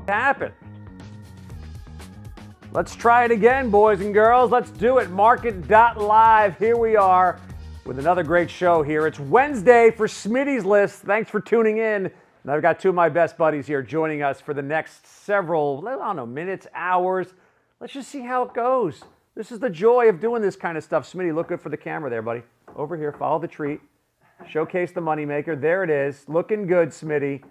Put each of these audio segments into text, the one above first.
Happen. Let's try it again, boys and girls. Let's do it. MARKET.live. Here we are with another great show here. It's Wednesday for Smitty's List. Thanks for tuning in. And I've got two of my best buddies here joining us for the next several, I don't know, minutes, hours. Let's just see how it goes. This is the joy of doing this kind of stuff. Smitty, look good for the camera there, buddy. Over here, follow the treat. Showcase the moneymaker. There it is. Looking good, Smitty.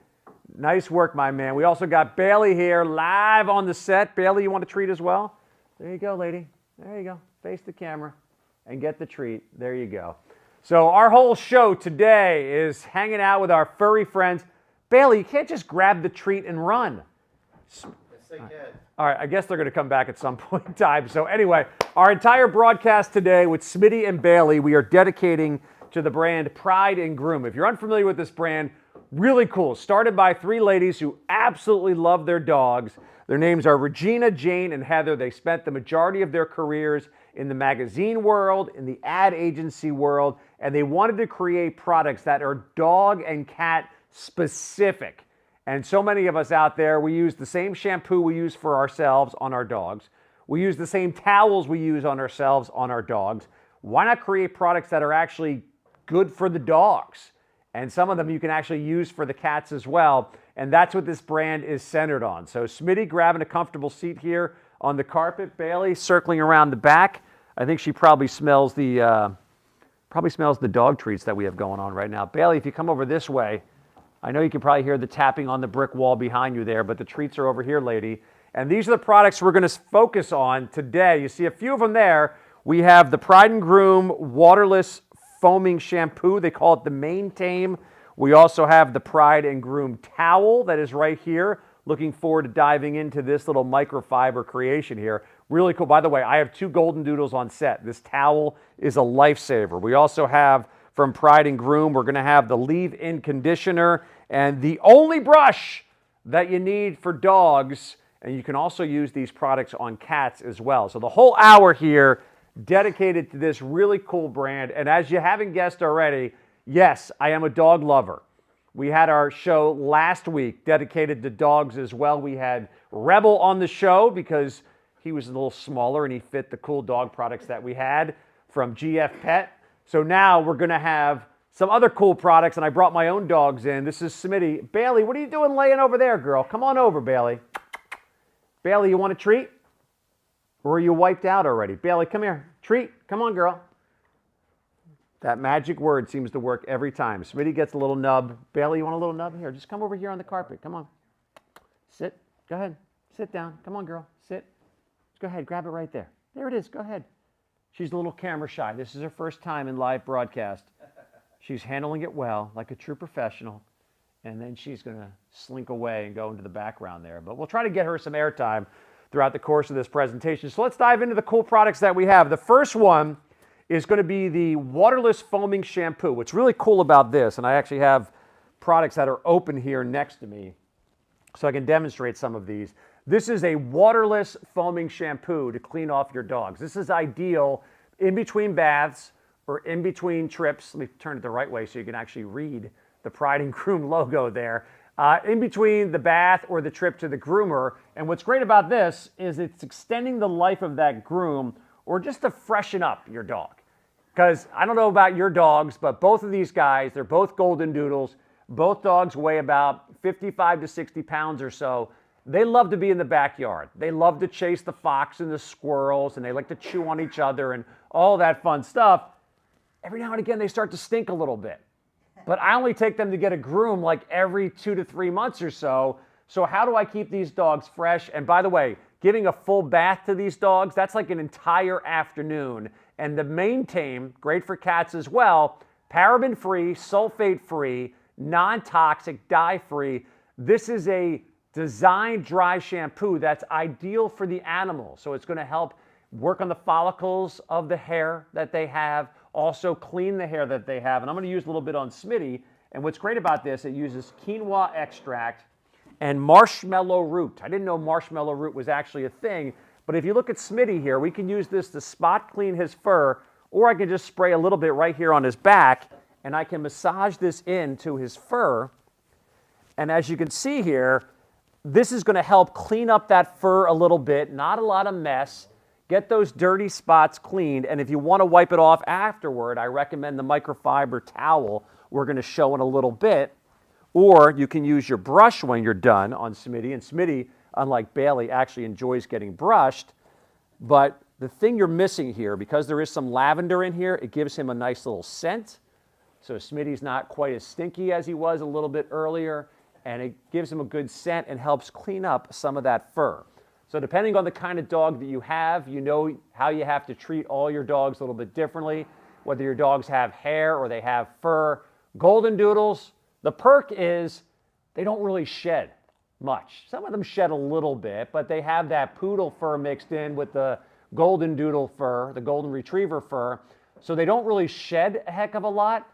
Nice work, my man. We also got Bailey here live on the set. Bailey, you want a treat as well? There you go, lady. There you go. Face the camera and get the treat. There you go. So our whole show today is hanging out with our furry friends. Bailey, you can't just grab the treat and run. Yes, they can. All right, I guess they're going to come back at some point in time. So anyway, our entire broadcast today with Smitty and Bailey, we are dedicating to the brand Pride and Groom. If you're unfamiliar with this brand, really cool. Started by three ladies who absolutely love their dogs. Their names are Regina, Jane, and Heather. They spent the majority of their careers in the magazine world, in the ad agency world, and they wanted to create products that are dog and cat specific. And so many of us out there, we use the same shampoo we use for ourselves on our dogs. We use the same towels we use on ourselves on our dogs. Why not create products that are actually good for the dogs? And some of them you can actually use for the cats as well. And that's what this brand is centered on. So Smitty grabbing a comfortable seat here on the carpet. Bailey circling around the back. I think she probably smells the dog treats that we have going on right now. Bailey, if you come over this way, I know you can probably hear the tapping on the brick wall behind you there, but the treats are over here, lady. And these are the products we're going to focus on today. You see a few of them there. We have the Pride and Groom waterless foaming shampoo. They call it the Mane Tame. We also have the Pride and Groom towel that is right here. Looking forward to diving into this little microfiber creation here. Really cool. By the way, I have two golden doodles on set. This towel is a lifesaver. We also have from Pride and Groom, we're going to have the leave-in conditioner and the only brush that you need for dogs. And you can also use these products on cats as well. So the whole hour here dedicated to this really cool brand. And as you haven't guessed already, yes, I am a dog lover. We had our show last week dedicated to dogs as well. We had Rebel on the show because he was a little smaller and he fit the cool dog products that we had from GF Pet. So now we're going to have some other cool products, and I brought my own dogs in. This is Smitty. Bailey, what are you doing laying over there, girl? Come on over, Bailey. Bailey, you want a treat? Or are you wiped out already? Bailey, come here. Treat. Come on, girl. That magic word seems to work every time. Smitty gets a little nub. Bailey, you want a little nub? Here, just come over here on the carpet. Come on. Sit. Go ahead. Sit down. Come on, girl. Sit. Go ahead. Grab it right there. There it is. Go ahead. She's a little camera shy. This is her first time in live broadcast. She's handling it well, like a true professional. And then she's going to slink away and go into the background there. But we'll try to get her some airtime throughout the course of this presentation. So let's dive into the cool products that we have. The first one is going to be the waterless foaming shampoo. What's really cool about this, and I actually have products that are open here next to me so I can demonstrate some of these. This is a waterless foaming shampoo to clean off your dogs. This is ideal in between baths or in between trips. Let me turn it the right way so you can actually read the Pride and Groom logo there. In between the bath or the trip to the groomer. And what's great about this is it's extending the life of that groom or just to freshen up your dog. Because I don't know about your dogs, but both of these guys, they're both golden doodles. Both dogs weigh about 55 to 60 pounds or so. They love to be in the backyard. They love to chase the fox and the squirrels, and they like to chew on each other and all that fun stuff. Every now and again, they start to stink a little bit. But I only take them to get a groom like every 2 to 3 months or so. So how do I keep these dogs fresh? And by the way, giving a full bath to these dogs, that's like an entire afternoon. And the Mane Tame, great for cats as well, paraben-free, sulfate-free, non-toxic, dye-free. This is a designed dry shampoo that's ideal for the animal. So it's going to help work on the follicles of the hair that they have, also clean the hair that they have. And I'm going to use a little bit on Smitty. And what's great about this, it uses quinoa extract and marshmallow root. I didn't know marshmallow root was actually a thing, but if you look at Smitty here, we can use this to spot clean his fur, or I can just spray a little bit right here on his back, and I can massage this into his fur. And as you can see here, this is going to help clean up that fur a little bit, not a lot of mess, get those dirty spots cleaned, and if you want to wipe it off afterward, I recommend the microfiber towel we're going to show in a little bit, or you can use your brush when you're done on Smitty, and Smitty, unlike Bailey, actually enjoys getting brushed, but the thing you're missing here, because there is some lavender in here, it gives him a nice little scent, so Smitty's not quite as stinky as he was a little bit earlier, and it gives him a good scent and helps clean up some of that fur. So depending on the kind of dog that you have, you know how you have to treat all your dogs a little bit differently, whether your dogs have hair or they have fur. Golden Doodles, the perk is they don't really shed much. Some of them shed a little bit, but they have that poodle fur mixed in with the Golden Doodle fur, the Golden Retriever fur, so they don't really shed a heck of a lot,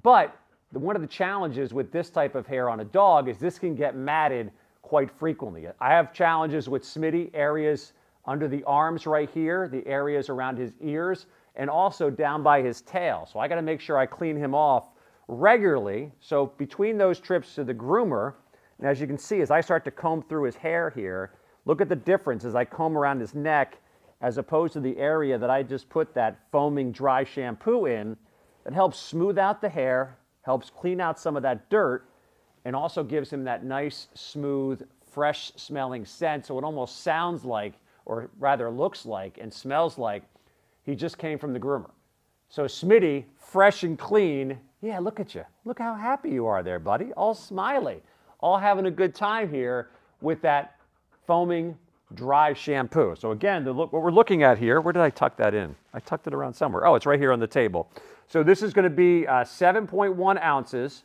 but one of the challenges with this type of hair on a dog is this can get matted quite frequently. I have challenges with Smitty, areas under the arms right here, the areas around his ears, and also down by his tail. So I got to make sure I clean him off regularly. So between those trips to the groomer, and as you can see, as I start to comb through his hair here, look at the difference as I comb around his neck as opposed to the area that I just put that foaming dry shampoo in. It helps smooth out the hair, helps clean out some of that dirt, and also gives him that nice, smooth, fresh smelling scent. So it almost sounds like, or rather looks like and smells like he just came from the groomer. So Smitty, fresh and clean. Yeah, look at you. Look how happy you are there, buddy. All smiley, all having a good time here with that foaming dry shampoo. So again, what we're looking at here, where did I tuck that in? I tucked it around somewhere. Oh, it's right here on the table. So this is going to be 7.1 ounces,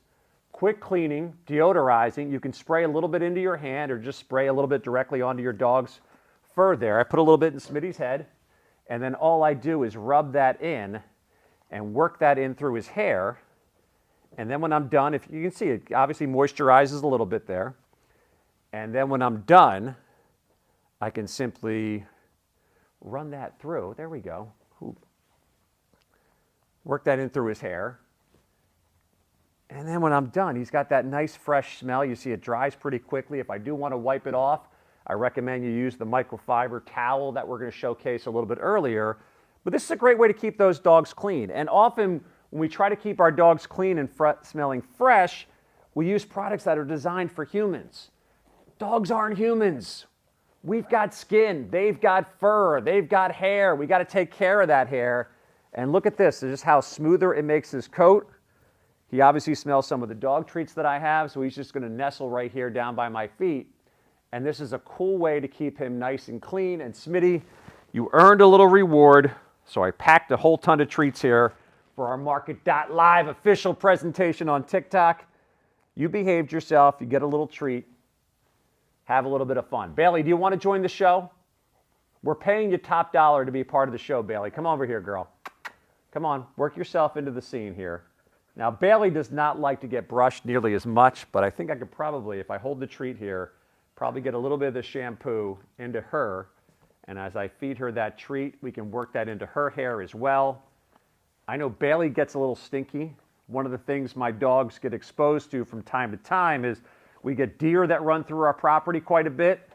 quick cleaning, deodorizing. You can spray a little bit into your hand or just spray a little bit directly onto your dog's fur there. I put a little bit in Smitty's head, and then all I do is rub that in and work that in through his hair. And then when I'm done, if you can see, it obviously moisturizes a little bit there. And then when I'm done, I can simply run that through. There we go. Work that in through his hair. And then when I'm done, he's got that nice fresh smell. You see it dries pretty quickly. If I do want to wipe it off, I recommend you use the microfiber towel that we're going to showcase a little bit earlier. But this is a great way to keep those dogs clean. And often when we try to keep our dogs clean and smelling fresh, we use products that are designed for humans. Dogs aren't humans. We've got skin, they've got fur, they've got hair. We got to take care of that hair. And look at this, this is how smoother it makes his coat. He obviously smells some of the dog treats that I have, so he's just going to nestle right here down by my feet. And this is a cool way to keep him nice and clean. And Smitty, you earned a little reward, so I packed a whole ton of treats here for our MARKET.live official presentation on TikTok. You behaved yourself, you get a little treat, have a little bit of fun. Bailey, do you want to join the show? We're paying you top dollar to be part of the show, Bailey. Come over here, girl. Come on, work yourself into the scene here. Now, Bailey does not like to get brushed nearly as much, but I think I could probably, if I hold the treat here, probably get a little bit of the shampoo into her. And as I feed her that treat, we can work that into her hair as well. I know Bailey gets a little stinky. One of the things my dogs get exposed to from time to time is we get deer that run through our property quite a bit.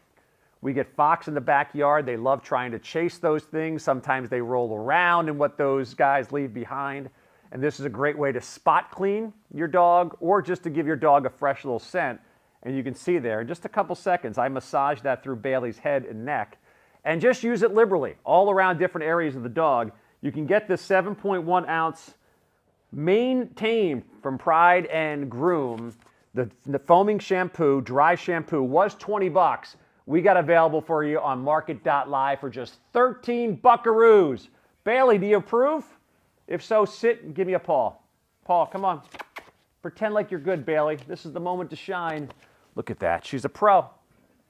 We get fox in the backyard. They love trying to chase those things. Sometimes they roll around in what those guys leave behind. And this is a great way to spot clean your dog or just to give your dog a fresh little scent. And you can see there, in just a couple seconds, I massage that through Bailey's head and neck. And just use it liberally, all around different areas of the dog. You can get this 7.1 ounce Main Tame from Pride and Groom. The foaming shampoo, dry shampoo, was 20 bucks. We got available for you on MARKET.live for just 13 buckaroos. Bailey, do you approve? If so, sit and give me a paw. Paw, come on. Pretend like you're good, Bailey. This is the moment to shine. Look at that. She's a pro.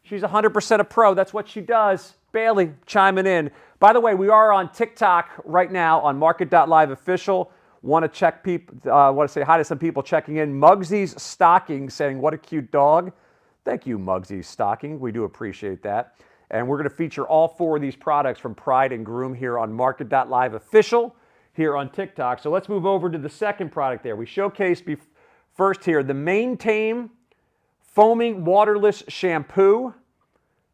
She's 100% a pro. That's what she does. Bailey chiming in. By the way, we are on TikTok right now on MARKET.live official. Want to say hi to some people checking in. Muggsy's Stocking saying, what a cute dog. Thank you, Muggsy's Stocking. We do appreciate that. And we're going to feature all four of these products from Pride and Groom here on MARKET.live official here on TikTok. So let's move over to the second product there. We showcased first here the Main Tame Foaming waterless shampoo,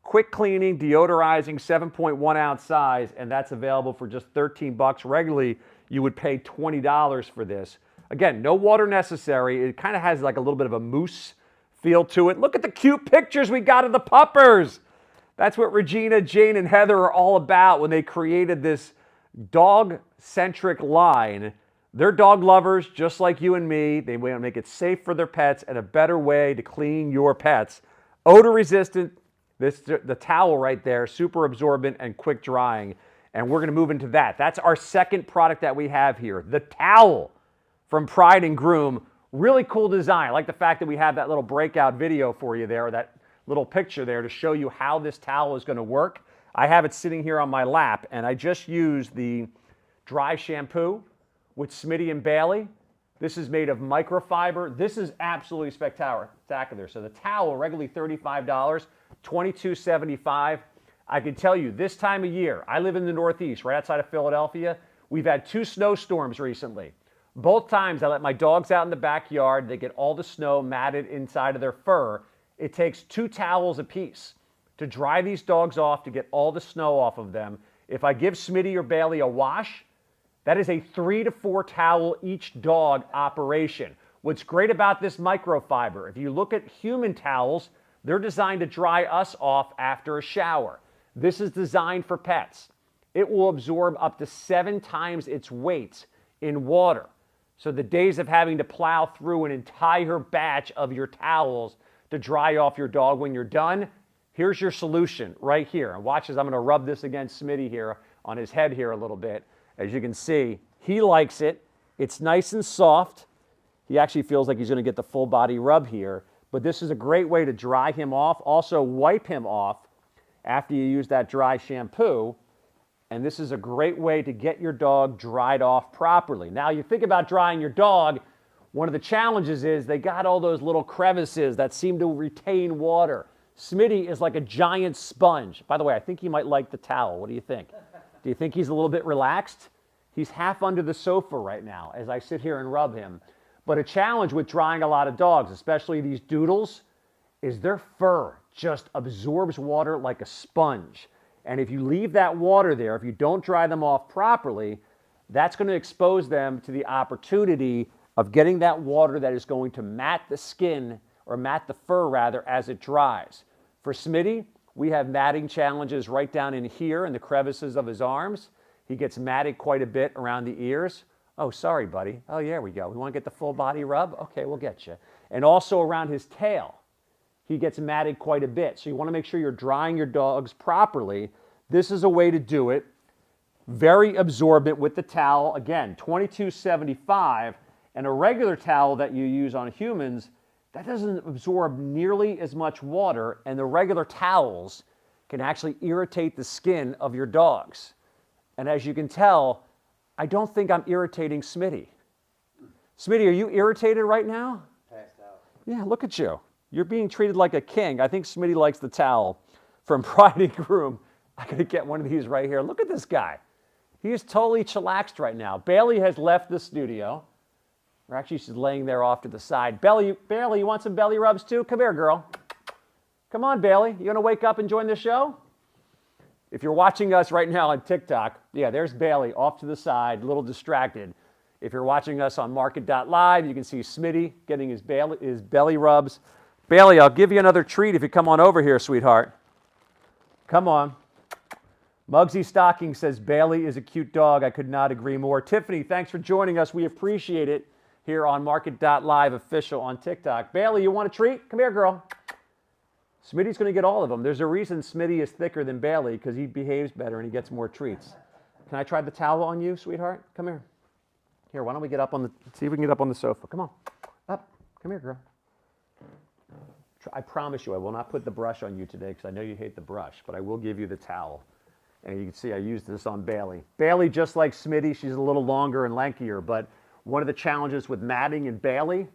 quick cleaning, deodorizing, 7.1 ounce size, and that's available for just 13 bucks. Regularly, you would pay $20 for this. Again, no water necessary. It kind of has like a little bit of a mousse feel to it. Look at the cute pictures we got of the puppers. That's what Regina, Jane, and Heather are all about when they created this dog-centric line. They're dog lovers just like you and me. They want to make it safe for their pets and a better way to clean your pets. Odor resistant, the towel right there, super absorbent and quick drying. And we're going to move into that. That's our second product that we have here, the towel from Pride and Groom. Really cool design. I like the fact that we have that little breakout video for you there, that little picture there to show you how this towel is going to work. I have it sitting here on my lap, and I just used the dry shampoo with Smitty and Bailey. This is made of microfiber. This is absolutely spectacular. So the towel, regularly $35, $22.75. I can tell you, this time of year, I live in the Northeast, right outside of Philadelphia. We've had 2 snowstorms recently. Both times I let my dogs out in the backyard. They get all the snow matted inside of their fur. It takes 2 towels apiece to dry these dogs off, to get all the snow off of them. If I give Smitty or Bailey a wash, that is a 3 to 4 towel each dog operation. What's great about this microfiber, if you look at human towels, they're designed to dry us off after a shower. This is designed for pets. It will absorb up to 7 times its weight in water. So the days of having to plow through an entire batch of your towels to dry off your dog when you're done, here's your solution right here. And watch as I'm going to rub this against Smitty here on his head here a little bit. As you can see, he likes it. It's nice and soft. He actually feels like he's going to get the full body rub here. But this is a great way to dry him off. Also wipe him off after you use that dry shampoo. And this is a great way to get your dog dried off properly. Now, you think about drying your dog, one of the challenges is they got all those little crevices that seem to retain water. Smitty is like a giant sponge. By the way, I think he might like the towel. What do you think? Do you think he's a little bit relaxed? He's half under the sofa right now as I sit here and rub him. But a challenge with drying a lot of dogs, especially these doodles, is their fur just absorbs water like a sponge. And if you leave that water there, if you don't dry them off properly, that's going to expose them to the opportunity of getting that water that is going to mat the skin, or mat the fur rather, as it dries. For Smitty, we have matting challenges right down in here in the crevices of his arms. He gets matted quite a bit around the ears. Oh, sorry, buddy. Oh, yeah, we go. We want to get the full body rub? Okay, we'll get you. And also around his tail, he gets matted quite a bit. So you want to make sure you're drying your dogs properly. This is a way to do it. Very absorbent with the towel. Again, $22.75. And a regular towel that you use on humans, that doesn't absorb nearly as much water, and the regular towels can actually irritate the skin of your dogs. And as you can tell, I don't think I'm irritating Smitty. Smitty, are you irritated right now? Passed out. Yeah, look at you. You're being treated like a king. I think Smitty likes the towel from Pride and Groom. I gotta get one of these right here. Look at this guy. He is totally chillaxed right now. Bailey has left the studio. Or actually, she's laying there off to the side. Bailey, you want some belly rubs too? Come here, girl. Come on, Bailey. You want to wake up and join the show? If you're watching us right now on TikTok, yeah, there's Bailey off to the side, a little distracted. If you're watching us on MARKET.live, you can see Smitty getting his belly rubs. Bailey, I'll give you another treat if you come on over here, sweetheart. Come on. Muggsy Stocking says, Bailey is a cute dog. I could not agree more. Tiffany, thanks for joining us. We appreciate it here on MARKET.live official on TikTok. Bailey, you want a treat? Come here, girl. Smitty's going to get all of them. There's a reason Smitty is thicker than Bailey, because he behaves better and he gets more treats. Can I try the towel on you, sweetheart? Come here. Here, why don't we get up on the, see if we can get up on the sofa. Come on. Up. Come here, girl. I promise you I will not put the brush on you today, because I know you hate the brush, but I will give you the towel. And you can see I used this on Bailey. Bailey, just like Smitty, she's a little longer and lankier, but one of the challenges with matting in Bailey,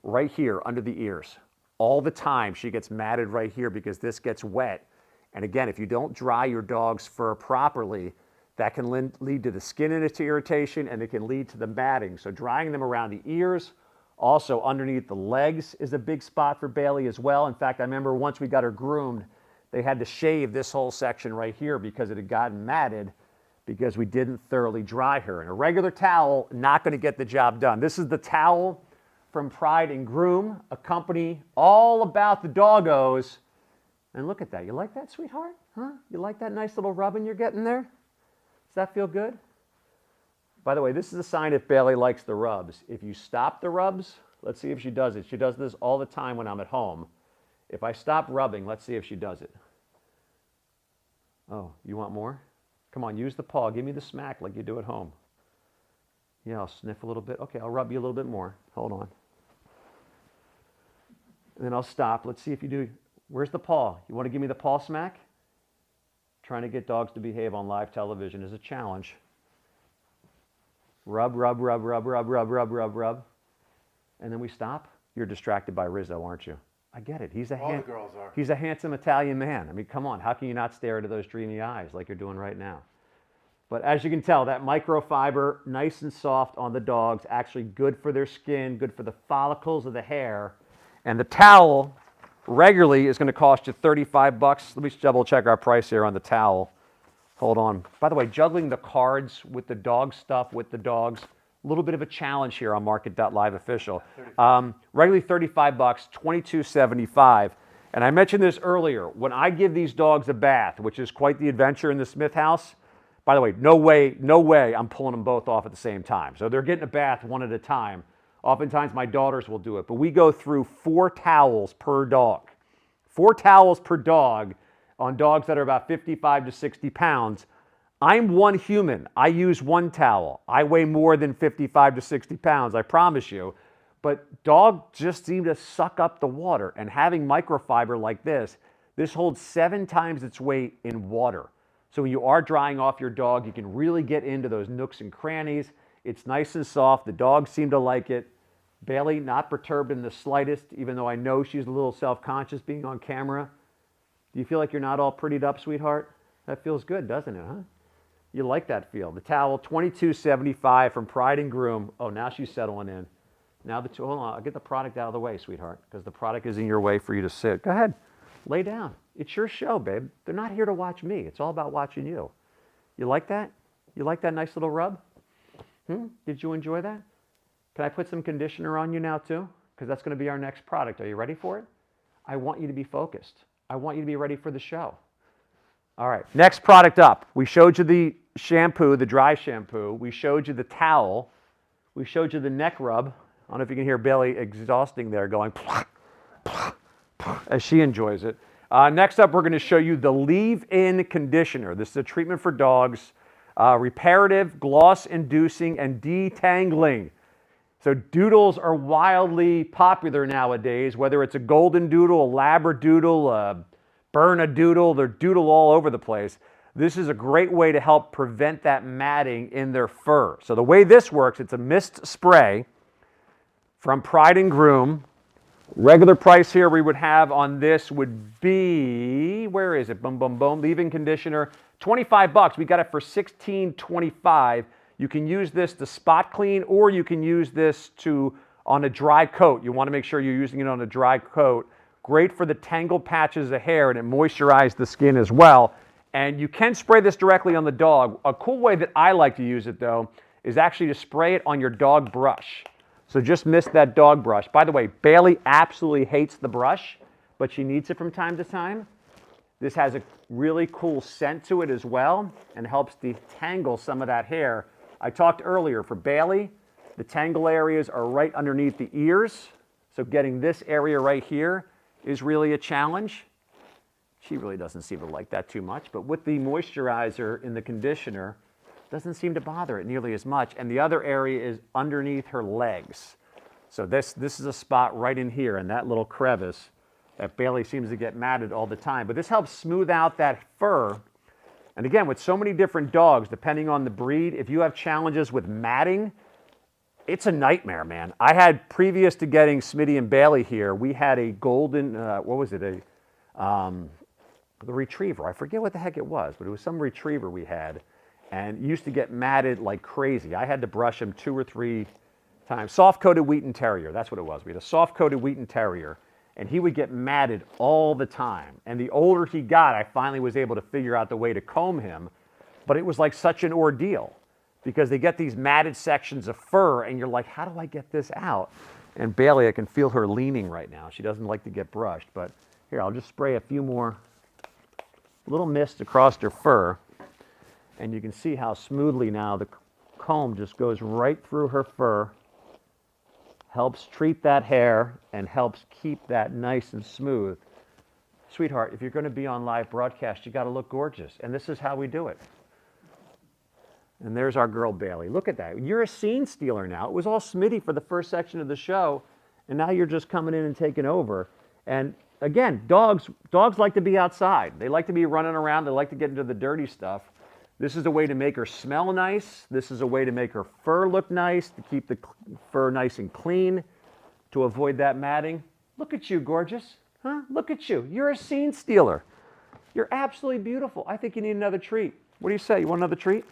right here under the ears. All the time she gets matted right here because this gets wet. And again, if you don't dry your dog's fur properly, that can lead to the skin irritation, and it can lead to the matting. So drying them around the ears, Also, underneath the legs is a big spot for Bailey as well. In fact, I remember once we got her groomed, they had to shave this whole section right here because it had gotten matted because we didn't thoroughly dry her. And a regular towel, not going to get the job done. This is the towel from Pride and Groom, a company all about the doggos. And look at that. You like that, sweetheart? Huh? You like that nice little rubbing you're getting there? Does that feel good? By the way, this is a sign if Bailey likes the rubs. If you stop the rubs, let's see if she does it. She does this all the time when I'm at home. If I stop rubbing, let's see if she does it. Oh, you want more? Come on, use the paw. Give me the smack like you do at home. Yeah, I'll sniff a little bit. Okay, I'll rub you a little bit more. Hold on. And then I'll stop. Let's see if you do. Where's the paw? You want to give me the paw smack? Trying to get dogs to behave on live television is a challenge. Rub, rub, rub, rub, rub, rub, rub, rub, rub. And then we stop. You're distracted by Rizzo, aren't you? I get it. He's a handsome Italian man. I mean, come on. How can you not stare into those dreamy eyes like you're doing right now? But as you can tell, that microfiber, nice and soft on the dogs, actually good for their skin, good for the follicles of the hair. And the towel regularly is going to cost you $35. Let me double check our price here on the towel. Hold on. By the way, juggling the cards with the dog stuff with the dogs, a little bit of a challenge here on MARKET.live official. Regularly $35, $22.75. And I mentioned this earlier. When I give these dogs a bath, which is quite the adventure in the Smith house, by the way, no way I'm pulling them both off at the same time. So they're getting a bath one at a time. Oftentimes my daughters will do it. But we go through 4 towels per dog. 4 towels per dog on dogs that are about 55 to 60 pounds. I'm one human. I use 1 towel. I weigh more than 55 to 60 pounds, I promise you. But dogs just seem to suck up the water. And having microfiber like this holds 7 times its weight in water. So when you are drying off your dog, you can really get into those nooks and crannies. It's nice and soft. The dogs seem to like it. Bailey, not perturbed in the slightest, even though I know she's a little self-conscious being on camera. Do you feel like you're not all prettied up, sweetheart? That feels good, doesn't it, huh? You like that feel. The towel, $22.75 from Pride and Groom. Oh, now she's settling in. Now, hold on, I'll get the product out of the way, sweetheart, because the product is in your way for you to sit. Go ahead, lay down. It's your show, babe. They're not here to watch me. It's all about watching you. You like that? You like that nice little rub? Did you enjoy that? Can I put some conditioner on you now, too? Because that's going to be our next product. Are you ready for it? I want you to be focused. I want you to be ready for the show. All right, next product up. We showed you the shampoo, the dry shampoo. We showed you the towel. We showed you the neck rub. I don't know if you can hear Bailey exhausting there going as she enjoys it. Next up, we're going to show you the leave-in conditioner. This is a treatment for dogs, reparative, gloss-inducing, and detangling. So doodles are wildly popular nowadays, whether it's a golden doodle, a labradoodle, a Bernedoodle, they're doodle all over the place. This is a great way to help prevent that matting in their fur. So the way this works, it's a mist spray from Pride and Groom. Regular price here we would have on this would be, where is it? Boom, boom, boom. Leave-in conditioner, $25. We got it for $16.25. You can use this to spot clean, or you can use this on a dry coat. You want to make sure you're using it on a dry coat. Great for the tangled patches of hair, and it moisturizes the skin as well. And you can spray this directly on the dog. A cool way that I like to use it, though, is actually to spray it on your dog brush. So just miss that dog brush. By the way, Bailey absolutely hates the brush, but she needs it from time to time. This has a really cool scent to it as well and helps detangle some of that hair. I talked earlier, for Bailey, the tangle areas are right underneath the ears. So getting this area right here is really a challenge. She really doesn't seem to like that too much, but with the moisturizer in the conditioner, doesn't seem to bother it nearly as much. And the other area is underneath her legs. So this is a spot right in here in that little crevice that Bailey seems to get matted all the time. But this helps smooth out that fur. And again, with so many different dogs, depending on the breed, if you have challenges with matting, it's a nightmare, man. I had, previous to getting Smitty and Bailey here, we had a golden, what was it, the retriever. I forget what the heck it was, but it was some retriever we had, and used to get matted like crazy. I had to brush him 2 or 3 time. Soft-coated Wheaten Terrier, that's what it was. We had a soft-coated Wheaten Terrier, and he would get matted all the time. And the older he got, I finally was able to figure out the way to comb him, but it was like such an ordeal because they get these matted sections of fur, and you're like, how do I get this out? And Bailey, I can feel her leaning right now. She doesn't like to get brushed, but here, I'll just spray a few more little mist across her fur, and you can see how smoothly now the comb just goes right through her fur, helps treat that hair, and helps keep that nice and smooth. Sweetheart, if you're going to be on live broadcast, you got to look gorgeous, and this is how we do it. And there's our girl Bailey. Look at that. You're a scene stealer now. It was all Smitty for the first section of the show, and now you're just coming in and taking over. And again, dogs like to be outside. They like to be running around. They like to get into the dirty stuff. This is a way to make her smell nice. This is a way to make her fur look nice, to keep the fur nice and clean, to avoid that matting. Look at you, gorgeous. Huh? Look at you. You're a scene stealer. You're absolutely beautiful. I think you need another treat. What do you say? You want another treat?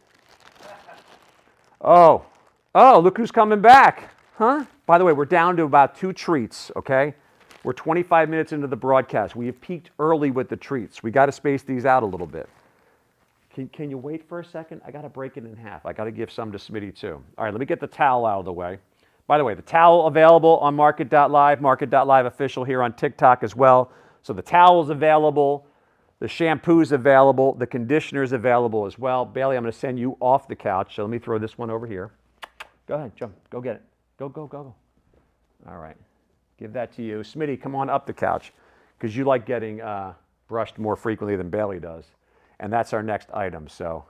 Oh, look who's coming back. Huh? By the way, we're down to about 2 treats, okay? We're 25 minutes into the broadcast. We have peaked early with the treats. We got to space these out a little bit. Can you wait for a second? I got to break it in half. I got to give some to Smitty too. All right, let me get the towel out of the way. By the way, the towel available on MARKET.live, MARKET.live official here on TikTok as well. So the towel's available, the shampoo's available, the conditioner's available as well. Bailey, I'm going to send you off the couch. So let me throw this one over here. Go ahead, jump. Go get it. Go. All right. Give that to you. Smitty, come on up the couch because you like getting brushed more frequently than Bailey does. And that's our next item. So,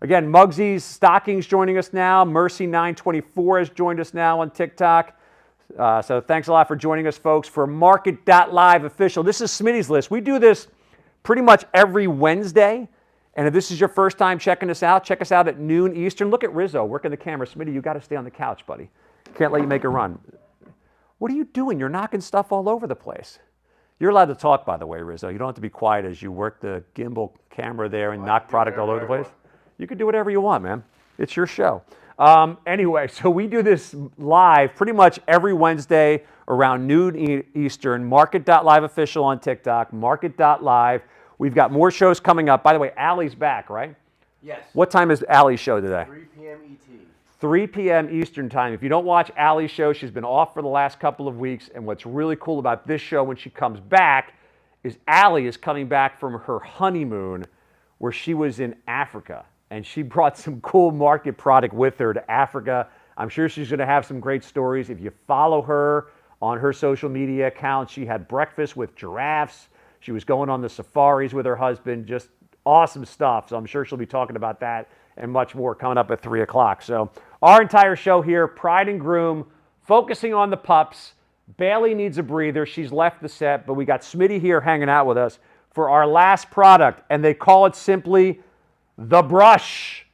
again, Muggsy's Stockings joining us now. Mercy924 has joined us now on TikTok. So thanks a lot for joining us, folks, for MARKET.live official. This is Smitty's list. We do this pretty much every Wednesday. And if this is your first time checking us out, check us out at noon Eastern. Look at Rizzo working the camera. Smitty, you got to stay on the couch, buddy. Can't let you make a run. What are you doing? You're knocking stuff all over the place. You're allowed to talk, by the way, Rizzo. You don't have to be quiet as you work the gimbal camera there and knock product all over the place. You can do whatever you want, man. It's your show. Anyway, so we do this live pretty much every Wednesday around noon Eastern. MARKET.live official on TikTok, MARKET.live. We've got more shows coming up. By the way, Allie's back, right? Yes. What time is Allie's show today? 3 p.m. ET. 3 p.m. Eastern time. If you don't watch Allie's show, she's been off for the last couple of weeks. And what's really cool about this show when she comes back is Allie is coming back from her honeymoon where she was in Africa. And she brought some cool market product with her to Africa. I'm sure she's going to have some great stories. If you follow her on her social media accounts, she had breakfast with giraffes. She was going on the safaris with her husband. Just awesome stuff. So I'm sure she'll be talking about that and much more coming up at 3 o'clock. So our entire show here, Pride and Groom, focusing on the pups. Bailey needs a breather. She's left the set, but we got Smitty here hanging out with us for our last product, and they call it simply the brush.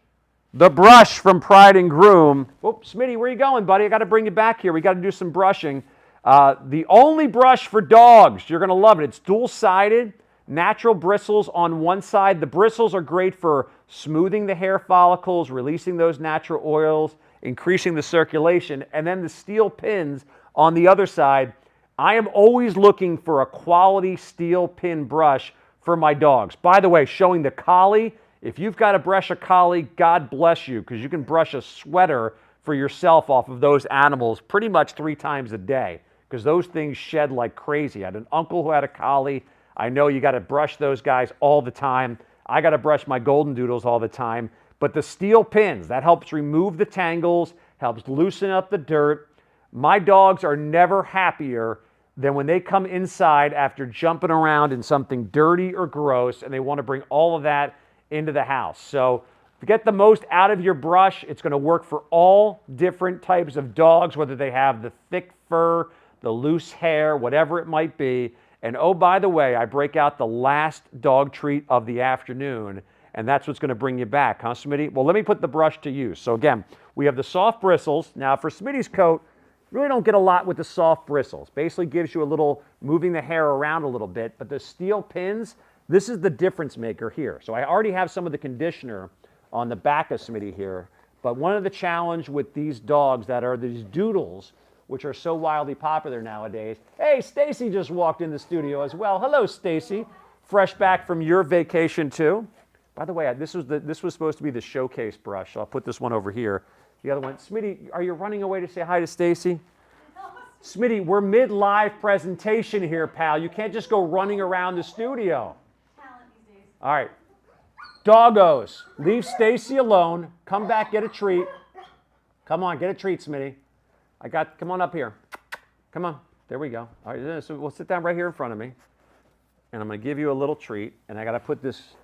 The brush from Pride and Groom. Oops, Smitty, where you going, buddy? I got to bring you back here. We got to do some brushing. The only brush for dogs. You're going to love it. It's dual-sided. Natural bristles on one side. The bristles are great for smoothing the hair follicles, releasing those natural oils, increasing the circulation, and then the steel pins on the other side. I am always looking for a quality steel pin brush for my dogs. By the way, showing the collie, if you've got to brush a collie, God bless you, because you can brush a sweater for yourself off of those animals pretty much 3 times a day, because those things shed like crazy. I had an uncle who had a collie. I know you got to brush those guys all the time. I got to brush my golden doodles all the time. But the steel pins, that helps remove the tangles, helps loosen up the dirt. My dogs are never happier than when they come inside after jumping around in something dirty or gross, and they want to bring all of that into the house. So to get the most out of your brush, it's going to work for all different types of dogs, whether they have the thick fur, the loose hair, whatever it might be. And oh, by the way, I break out the last dog treat of the afternoon, and that's what's going to bring you back, huh, Smitty? Well, let me put the brush to use. So again, we have the soft bristles. Now, for Smitty's coat, you really don't get a lot with the soft bristles. Basically gives you a little, moving the hair around a little bit, but the steel pins, this is the difference maker here. So I already have some of the conditioner on the back of Smitty here, But one of the challenge with these dogs that are these doodles, which are so wildly popular nowadays. Hey, Stacy just walked in the studio as well. Hello, Stacy. Fresh back from your vacation too. By the way, this was supposed to be the showcase brush. I'll put this one over here. The other one, Smitty, are you running away to say hi to Stacy? Smitty, we're mid-live presentation here, pal. You can't just go running around the studio. Talent these days. All right. Doggos, leave Stacy alone. Come back, get a treat. Come on, get a treat, Smitty. Come on up here. Come on. There we go. All right, so we'll sit down right here in front of me. And I'm going to give you a little treat. And I got to put this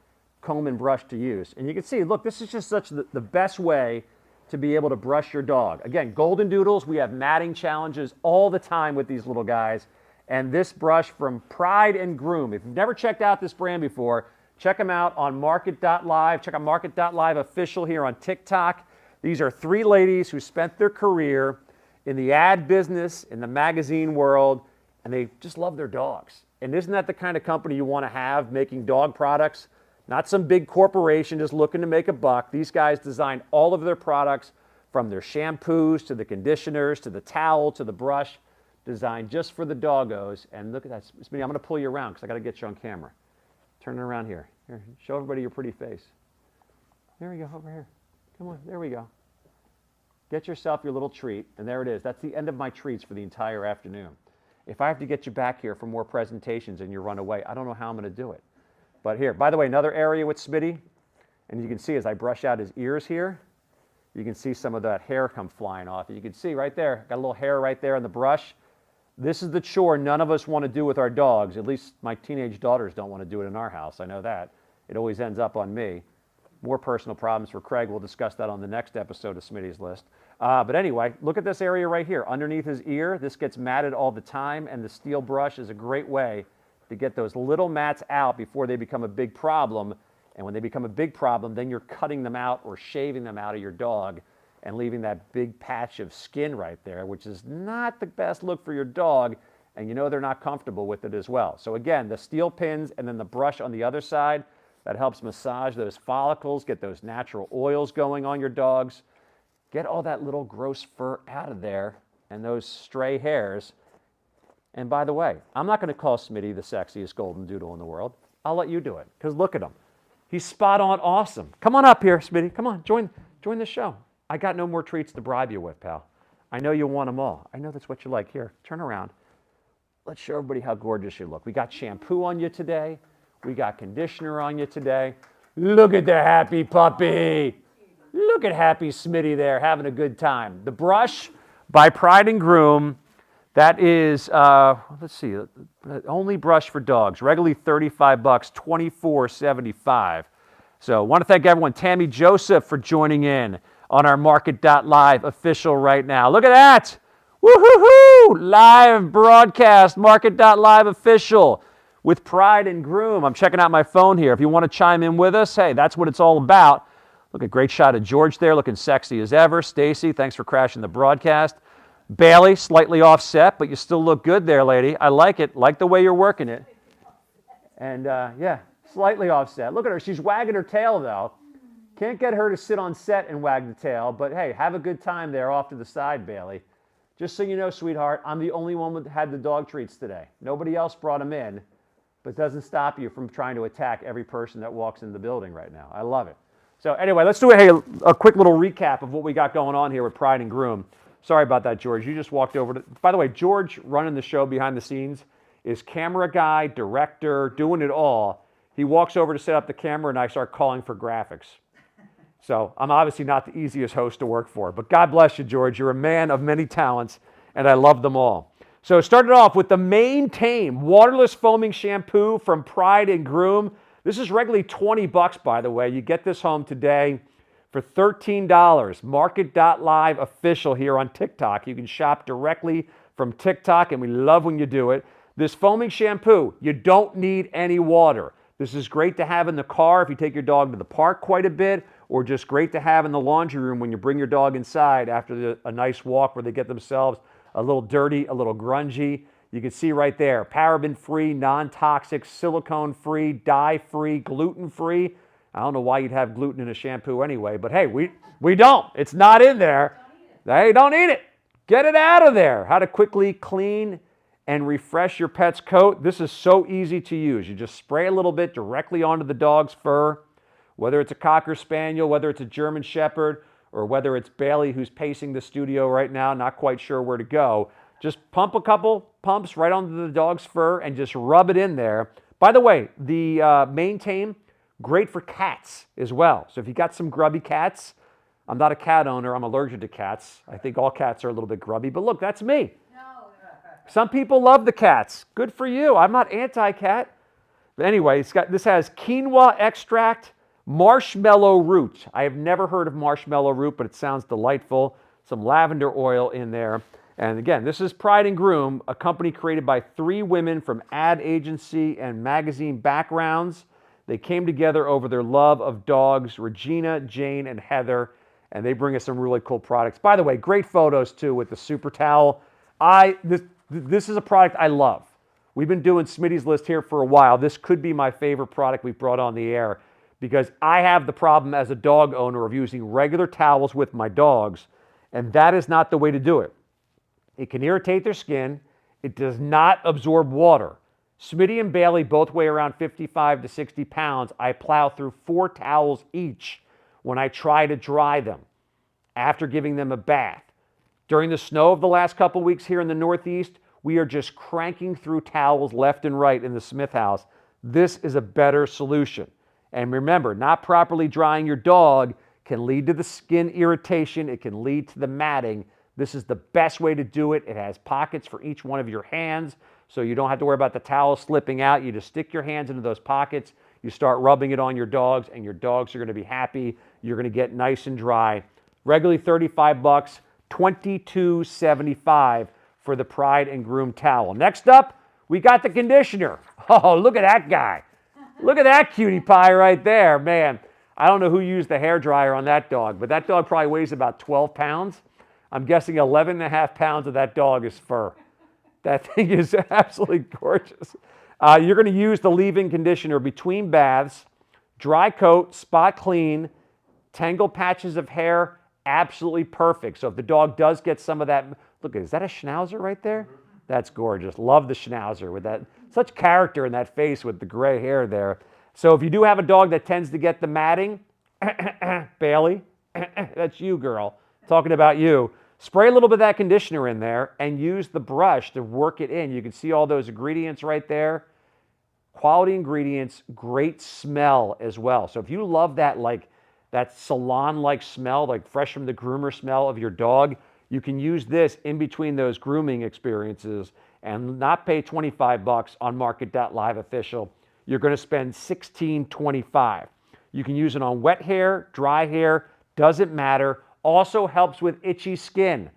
comb and brush to use. And you can see, look, this is just such the best way to be able to brush your dog. Again, golden doodles, we have matting challenges all the time with these little guys. And this brush from Pride and Groom. If you've never checked out this brand before, check them out on MARKET.live. Check out MARKET.live official here on TikTok. These are 3 ladies who spent their career in the ad business, in the magazine world, and they just love their dogs. And isn't that the kind of company you want to have making dog products? Not some big corporation just looking to make a buck. These guys design all of their products, from their shampoos to the conditioners to the towel to the brush, designed just for the doggos. And look at that. Smitty, I'm going to pull you around because I got to get you on camera. Turn it around here. Here, show everybody your pretty face. There we go, over here. Come on, there we go. Get yourself your little treat, and there it is. That's the end of my treats for the entire afternoon. If I have to get you back here for more presentations and you run away, I don't know how I'm going to do it. But here, by the way, another area with Smitty, and you can see as I brush out his ears here, you can see some of that hair come flying off. You can see right there, got a little hair right there on the brush. This is the chore none of us want to do with our dogs. At least my teenage daughters don't want to do it in our house. I know that. It always ends up on me. More personal problems for Craig. We'll discuss that on the next episode of Smitty's List. But anyway, look at this area right here. Underneath his ear, this gets matted all the time, and the steel brush is a great way to get those little mats out before they become a big problem. And when they become a big problem, then you're cutting them out or shaving them out of your dog and leaving that big patch of skin right there, which is not the best look for your dog, and you know they're not comfortable with it as well. So again, the steel pins and then the brush on the other side, that helps massage those follicles, get those natural oils going on your dogs, get all that little gross fur out of there and those stray hairs. And by the way, I'm not going to call Smitty the sexiest golden doodle in the world. I'll let you do it, because look at him. He's spot on awesome. Come on up here, Smitty. Come on, join the show. I got no more treats to bribe you with, pal. I know you want them all. I know that's what you like. Here, turn around. Let's show everybody how gorgeous you look. We got shampoo on you today. We got conditioner on you today. Look at the happy puppy. Look at happy Smitty there having a good time. The brush by Pride and Groom, that is, let's see, only brush for dogs. Regularly $35, $24.75. So I want to thank everyone. Tammy Joseph for joining in on our MARKET.live official right now. Look at that. Woo-hoo-hoo! Live broadcast, MARKET.live official with Pride and Groom. I'm checking out my phone here. If you want to chime in with us, hey, that's what it's all about. Look, a great shot of George there, looking sexy as ever. Stacy, thanks for crashing the broadcast. Bailey, slightly offset, but you still look good there, lady. I like it. Like the way you're working it. And yeah, slightly offset. Look at her. She's wagging her tail, though. Can't get her to sit on set and wag the tail, but hey, have a good time there off to the side, Bailey. Just so you know, sweetheart, I'm the only one that had the dog treats today. Nobody else brought them in, but doesn't stop you from trying to attack every person that walks in the building right now. I love it. So anyway, let's do a quick little recap of what we got going on here with Pride and Groom. Sorry about that, George. You just walked over to... By the way, George, running the show behind the scenes, is camera guy, director, doing it all. He walks over to set up the camera, and I start calling for graphics. So I'm obviously not the easiest host to work for, but God bless you, George. You're a man of many talents, and I love them all. So started off with the Maintain waterless foaming shampoo from Pride and Groom. This is regularly $20, by the way. You get this home today for $13. MARKET.live official here on TikTok. You can shop directly from TikTok, and we love when you do it. This foaming shampoo, you don't need any water. This is great to have in the car if you take your dog to the park quite a bit, or just great to have in the laundry room when you bring your dog inside after a nice walk where they get themselves a little dirty, a little grungy. You can see right there, paraben-free, non-toxic, silicone-free, dye-free, gluten-free. I don't know why you'd have gluten in a shampoo anyway, but hey, we don't. It's not in there. Hey, don't eat it. Get it out of there. How to quickly clean and refresh your pet's coat. This is so easy to use. You just spray a little bit directly onto the dog's fur, whether it's a Cocker Spaniel, whether it's a German Shepherd, or whether it's Bailey who's pacing the studio right now, not quite sure where to go. Just pump a couple pumps right onto the dog's fur and just rub it in there. By the way, the Maintain, great for cats as well. So if you got some grubby cats, I'm not a cat owner, I'm allergic to cats. I think all cats are a little bit grubby, but look, that's me. No. Some people love the cats. Good for you. I'm not anti-cat. But anyway, this has quinoa extract, marshmallow root. I have never heard of marshmallow root, but it sounds delightful. Some lavender oil in there. And again, this is Pride and Groom, a company created by 3 women from ad agency and magazine backgrounds. They came together over their love of dogs, Regina, Jane, and Heather, and they bring us some really cool products. By the way, great photos too with the super towel. This is a product I love. We've been doing Smitty's List here for a while. This could be my favorite product we've brought on the air because I have the problem as a dog owner of using regular towels with my dogs, and that is not the way to do it. It can irritate their skin. It does not absorb water. Smitty and Bailey both weigh around 55 to 60 pounds. I plow through 4 towels each when I try to dry them after giving them a bath. During the snow of the last couple weeks here in the Northeast, we are just cranking through towels left and right in the Smith house. This is a better solution. And remember, not properly drying your dog can lead to the skin irritation. It can lead to the matting. This is the best way to do it. It has pockets for each one of your hands, so you don't have to worry about the towel slipping out. You just stick your hands into those pockets. You start rubbing it on your dogs, and your dogs are going to be happy. You're going to get nice and dry. Regularly $35, $22.75 for the Pride and Groom towel. Next up, we got the conditioner. Oh, look at that guy. Look at that cutie pie right there, man. I don't know who used the hair dryer on that dog, but that dog probably weighs about 12 pounds. I'm guessing 11 and a half pounds of that dog is fur. That thing is absolutely gorgeous. You're going to use the leave-in conditioner between baths, dry coat, spot clean, tangle patches of hair, absolutely perfect. So if the dog does get some of that, look, is that a schnauzer right there? That's gorgeous. Love the schnauzer with that, such character in that face with the gray hair there. So if you do have a dog that tends to get the matting, Bailey, that's you, girl, talking about you. Spray a little bit of that conditioner in there and use the brush to work it in. You can see all those ingredients right there. Quality ingredients, great smell as well. So if you love that, like that salon-like smell, like fresh from the groomer smell of your dog, you can use this in between those grooming experiences and not pay $25 on MARKET.live official. You're going to spend $16.25. You can use it on wet hair, dry hair, doesn't matter. Also helps with itchy skin.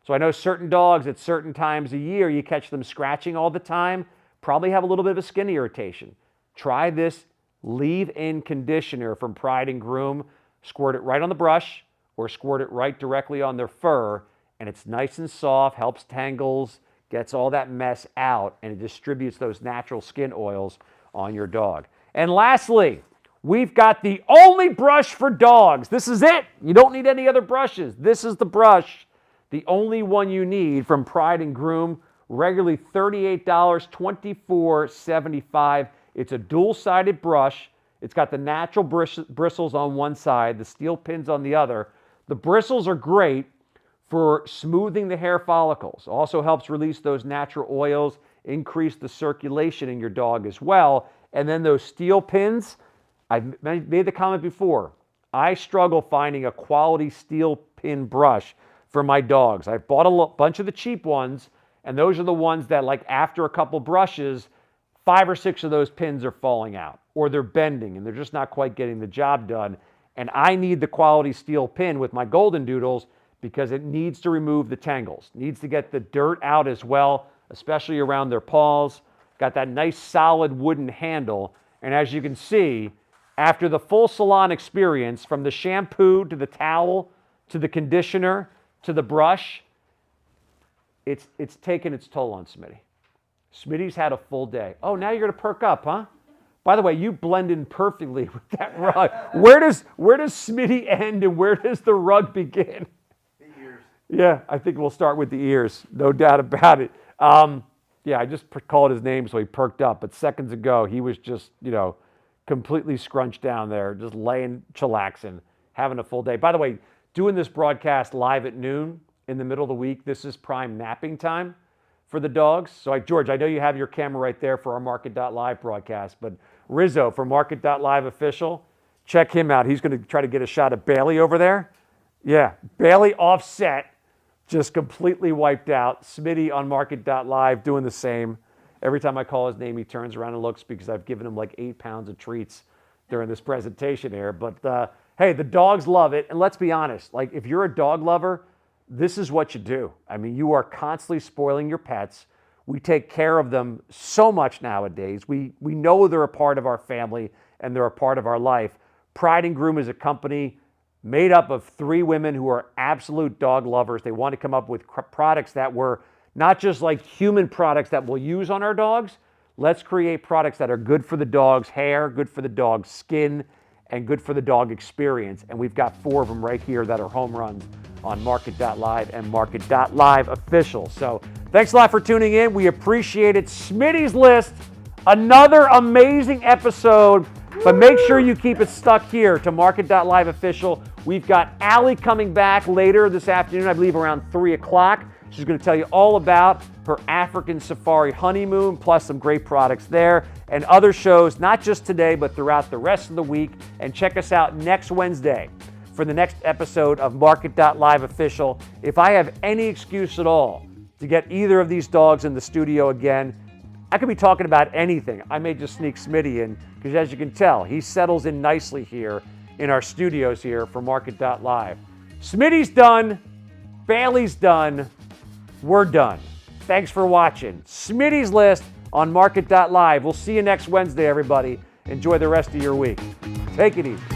So I know certain dogs at certain times a year, you catch them scratching all the time, probably have a little bit of a skin irritation. Try this leave-in conditioner from Pride and Groom. Squirt it right on the brush or squirt it right directly on their fur, and it's nice and soft, helps tangles, gets all that mess out, and it distributes those natural skin oils on your dog. And lastly, we've got the only brush for dogs. This is it. You don't need any other brushes. This is the brush, the only one you need from Pride and Groom. Regularly $38, $24.75. It's a dual-sided brush. It's got the natural bristles on one side, the steel pins on the other. The bristles are great for smoothing the hair follicles. Also helps release those natural oils, increase the circulation in your dog as well. And then those steel pins, I've made the comment before, I struggle finding a quality steel pin brush for my dogs. I've bought a bunch of the cheap ones, and those are the ones that, like, after a couple brushes, 5 or 6 of those pins are falling out, or they're bending, and they're just not quite getting the job done. And I need the quality steel pin with my Golden Doodles because it needs to remove the tangles, needs to get the dirt out as well, especially around their paws. Got that nice solid wooden handle, and as you can see, after the full salon experience, from the shampoo to the towel to the conditioner to the brush, it's taken its toll on Smitty. Smitty's had a full day. Oh, now you're going to perk up, huh? By the way, you blend in perfectly with that rug. Where does Smitty end and where does the rug begin? The ears. Yeah, I think we'll start with the ears. No doubt about it. Yeah, I just called his name so he perked up. But seconds ago, he was just, completely scrunched down there, just laying, chillaxing, having a full day. By the way, doing this broadcast live at noon in the middle of the week, this is prime napping time for the dogs. So, George, I know you have your camera right there for our Market.live broadcast, but Rizzo from Market.live official, check him out. He's going to try to get a shot of Bailey over there. Yeah, Bailey offset, just completely wiped out. Smitty on Market.live doing the same. Every time I call his name, he turns around and looks because I've given him like 8 pounds of treats during this presentation here. But hey, the dogs love it. And let's be honest, like if you're a dog lover, this is what you do. I mean, you are constantly spoiling your pets. We take care of them so much nowadays. We know they're a part of our family and they're a part of our life. Pride and Groom is a company made up of 3 women who are absolute dog lovers. They want to come up with products that were not just like human products that we'll use on our dogs. Let's create products that are good for the dog's hair, good for the dog's skin, and good for the dog experience. And we've got 4 of them right here that are home runs on Market.live and Market.live official. So thanks a lot for tuning in. We appreciate it. Smitty's List, another amazing episode. But make sure you keep it stuck here to Market.live official. We've got Allie coming back later this afternoon, I believe around 3 o'clock. She's going to tell you all about her African safari honeymoon, plus some great products there, and other shows, not just today, but throughout the rest of the week. And check us out next Wednesday for the next episode of Market.live official. If I have any excuse at all to get either of these dogs in the studio again, I could be talking about anything. I may just sneak Smitty in, because as you can tell, he settles in nicely here in our studios here for Market.live. Smitty's done. Bailey's done. We're done. Thanks for watching. Smitty's List on Market.live. We'll see you next Wednesday, everybody. Enjoy the rest of your week. Take it easy.